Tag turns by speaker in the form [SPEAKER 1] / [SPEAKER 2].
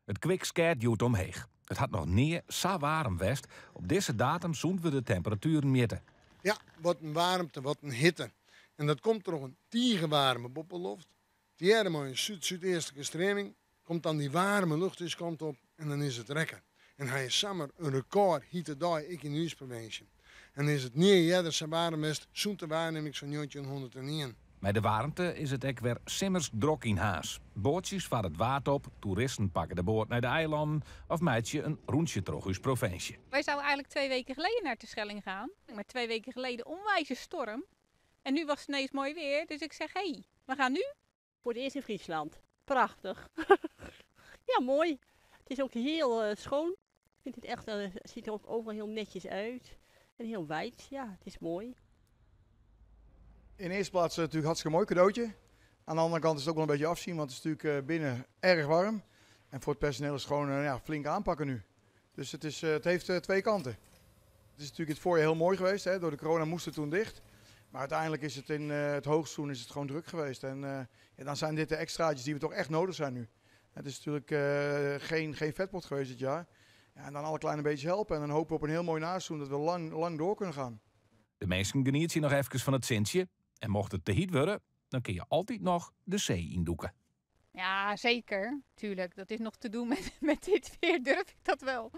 [SPEAKER 1] Het kwikskaart duwt omheeg. Het had nog niet zo warm west. Op deze datum zoenden we de temperaturen meten.
[SPEAKER 2] Ja, wat een warmte, wat een hitte. En dat komt door een tiegenwarme boppellucht. Die hebben een zuid-zuideestelijke stroming. Komt dan die warme lucht dus komt op en dan is het rekken. En hij is samen een record hitte dag ik in de provincie. En is het niet eerder zo warm west, zo'n te waarneming zo'n 1901.
[SPEAKER 1] Met de warmte is het ook weer simmers drok in haas. Bootjes varen het water op, toeristen pakken de boot naar de eilanden of meid je een rondje terug uw provincie.
[SPEAKER 3] Wij zouden eigenlijk 2 weken geleden naar Terschelling gaan. Maar 2 weken geleden onwijze storm. En nu was het ineens mooi weer, dus ik zeg, hé, we gaan nu.
[SPEAKER 4] Voor het eerst in Friesland. Prachtig. Ja, mooi. Het is ook heel schoon. Ik vind het echt, het ziet er ook overal heel netjes uit. En heel wijd. Ja, het is mooi.
[SPEAKER 5] In de eerste plaats natuurlijk hartstikke mooi cadeautje. Aan de andere kant is het ook wel een beetje afzien, want het is natuurlijk binnen erg warm. En voor het personeel is het gewoon flink aanpakken nu. Dus het heeft 2 kanten. Het is natuurlijk het voorjaar heel mooi geweest. Hè? Door de corona moest het toen dicht. Maar uiteindelijk is het in het hoogseizoen is het gewoon druk geweest. En dan zijn dit de extraatjes die we toch echt nodig zijn nu. Het is natuurlijk geen vetpot geweest dit jaar. Ja, en dan alle kleine beetjes helpen. En dan hopen we op een heel mooi naseizoen dat we lang door kunnen gaan.
[SPEAKER 1] De mensen genieten nog even van het Sintje. En mocht het te heet worden, dan kun je altijd nog de zee indoeken.
[SPEAKER 3] Ja, zeker. Tuurlijk, dat is nog te doen met dit weer, durf ik dat wel.